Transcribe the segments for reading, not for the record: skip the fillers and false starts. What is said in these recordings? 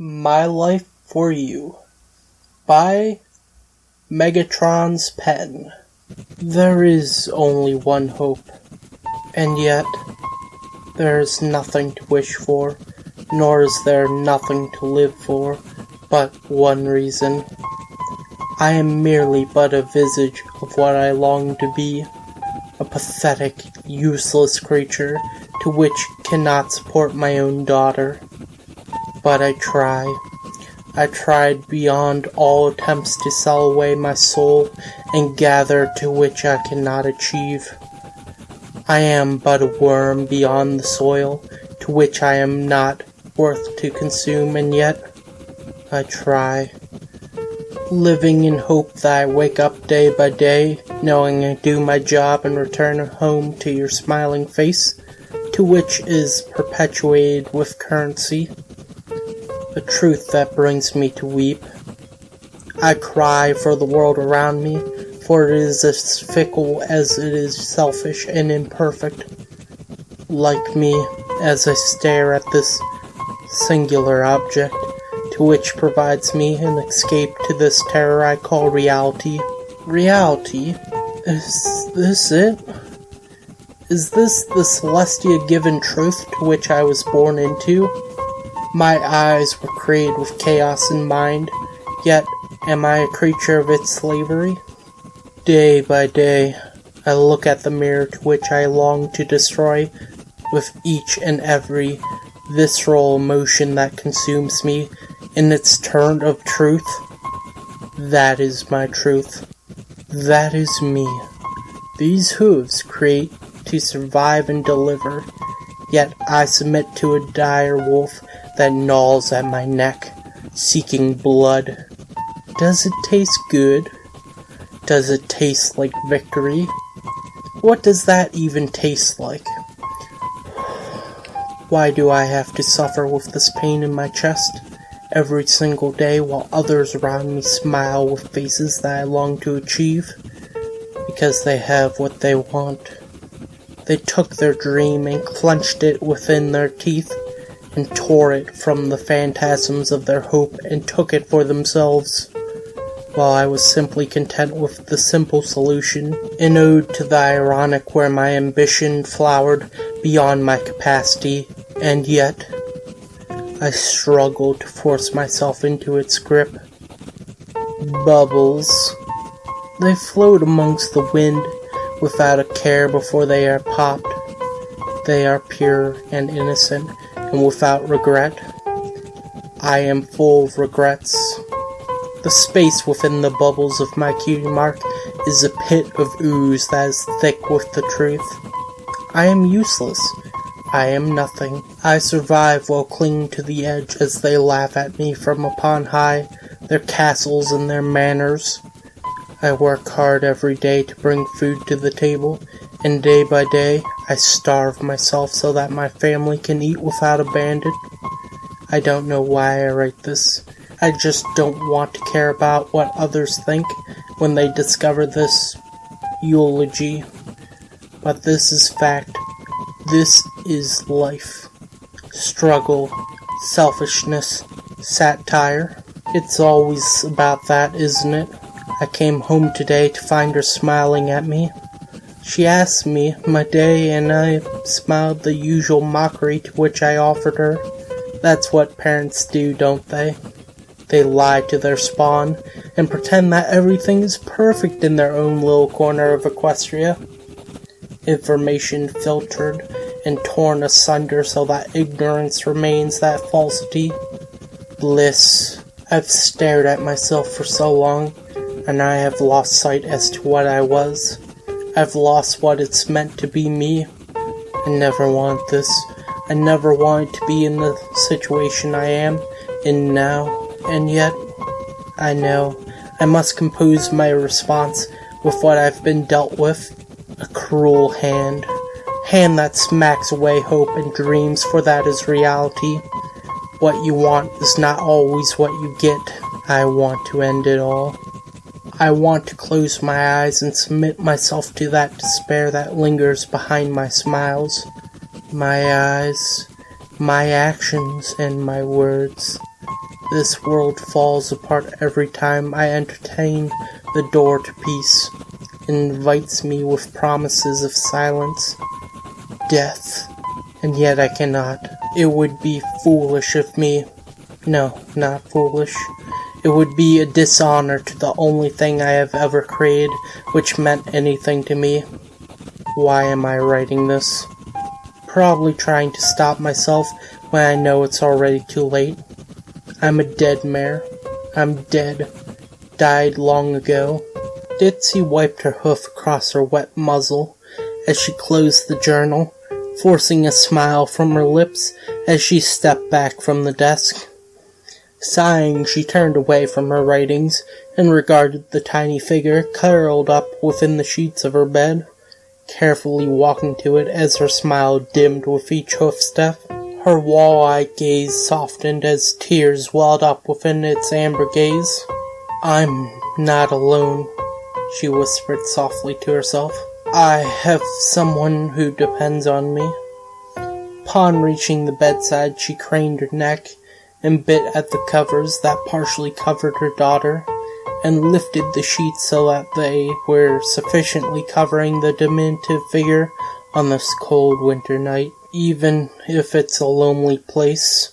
My Life for You by Megatron's pen. There is only one hope, and yet there is nothing to wish for, nor is there nothing to live for, but one reason. I am merely but a visage of what I long to be, a pathetic, useless creature to which cannot support my own daughter. But I try. I tried beyond all attempts to sell away my soul and gather to which I cannot achieve. I am but a worm beyond the soil, to which I am not worth to consume, and yet I try. Living in hope that I wake up day by day, knowing I do my job and return home to your smiling face, to which is perpetuated with currency. A truth that brings me to weep. I cry for the world around me, for it is as fickle as it is selfish and imperfect. Like me, as I stare at this singular object, to which provides me an escape to this terror I call reality. Reality? Is this it? Is this the celestia-given truth to which I was born into? My eyes were created with chaos in mind, yet am I a creature of its slavery? Day by day, I look at the mirror to which I long to destroy with each and every visceral emotion that consumes me in its turn of truth. That is my truth. That is me. These hooves create to survive and deliver, yet I submit to a dire wolf that gnaws at my neck, seeking blood. Does it taste good? Does it taste like victory? What does that even taste like? Why do I have to suffer with this pain in my chest every single day while others around me smile with faces that I long to achieve? Because they have what they want. They took their dream and clenched it within their teeth, and tore it from the phantasms of their hope and took it for themselves, while I was simply content with the simple solution, an ode to the ironic where my ambition flowered beyond my capacity, and yet I struggle to force myself into its grip. Bubbles. They float amongst the wind without a care before they are popped. They are pure and innocent, and without regret. I am full of regrets. The space within the bubbles of my cutie mark is a pit of ooze that is thick with the truth. I am useless. I am nothing. I survive while clinging to the edge as they laugh at me from upon high, their castles and their manners. I work hard every day to bring food to the table, and day by day, I starve myself so that my family can eat without abandon. I don't know why I write this. I just don't want to care about what others think when they discover this eulogy. But this is fact. This is life. Struggle, selfishness, satire. It's always about that, isn't it? I came home today to find her smiling at me. She asked me my day, and I smiled the usual mockery to which I offered her. That's what parents do, don't they? They lie to their spawn, and pretend that everything is perfect in their own little corner of Equestria. Information filtered and torn asunder so that ignorance remains that falsity. Bliss. I've stared at myself for so long, and I have lost sight as to what I was. I've lost what it's meant to be me. I never wanted this. I never wanted to be in the situation I am in now. And yet, I know I must compose my response with what I've been dealt with. A cruel hand. Hand that smacks away hope and dreams, for that is reality. What you want is not always what you get. I want to end it all. I want to close my eyes and submit myself to that despair that lingers behind my smiles, my eyes, my actions, and my words. This world falls apart every time I entertain the door to peace. It invites me with promises of silence, death, and yet I cannot. It would be foolish of me. No, not foolish. It would be a dishonor to the only thing I have ever created which meant anything to me. Why am I writing this? Probably trying to stop myself when I know it's already too late. I'm a dead mare. I'm dead. Died long ago. Ditsy wiped her hoof across her wet muzzle as she closed the journal, forcing a smile from her lips as she stepped back from the desk. Sighing, she turned away from her writings and regarded the tiny figure curled up within the sheets of her bed, carefully walking to it as her smile dimmed with each hoof step. Her wall-eyed gaze softened as tears welled up within its amber gaze. "I'm not alone," she whispered softly to herself. "I have someone who depends on me." Upon reaching the bedside, she craned her neck and bit at the covers that partially covered her daughter, and lifted the sheets so that they were sufficiently covering the diminutive figure on this cold winter night. Even if it's a lonely place,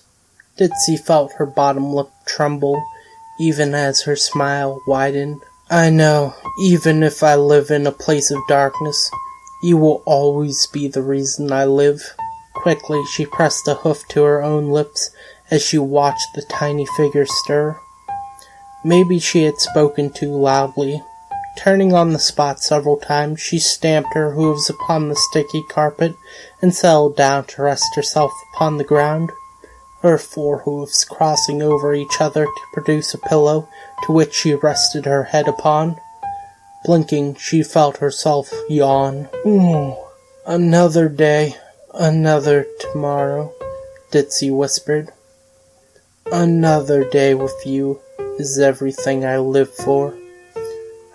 Ditsy felt her bottom lip tremble, even as her smile widened. "I know, even if I live in a place of darkness, you will always be the reason I live." Quickly, she pressed a hoof to her own lips as she watched the tiny figure stir. Maybe she had spoken too loudly. Turning on the spot several times, she stamped her hooves upon the sticky carpet and settled down to rest herself upon the ground, her four hooves crossing over each other to produce a pillow to which she rested her head upon. Blinking, she felt herself yawn. Another day, another tomorrow," Ditsy whispered. "Another day with you is everything I live for."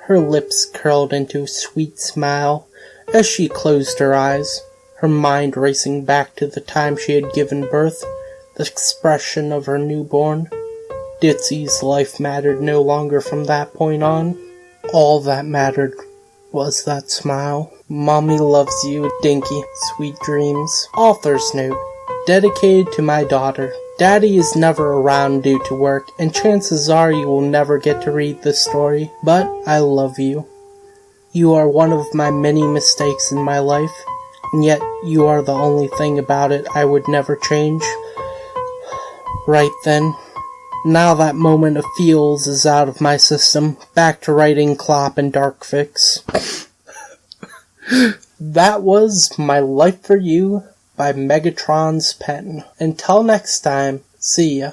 Her lips curled into a sweet smile as she closed her eyes, her mind racing back to the time she had given birth, the expression of her newborn. Ditsy's life mattered no longer from that point on. All that mattered was that smile. Mommy loves you, Dinky. Sweet dreams. Author's note. Dedicated to my daughter. Daddy is never around due to work, and chances are you will never get to read this story, but I love you. You are one of my many mistakes in my life, and yet you are the only thing about it I would never change. Right then. Now that moment of feels is out of my system, back to writing Clop and Dark Fix. That was My Life for You by Megatron's pen. Until next time, see ya.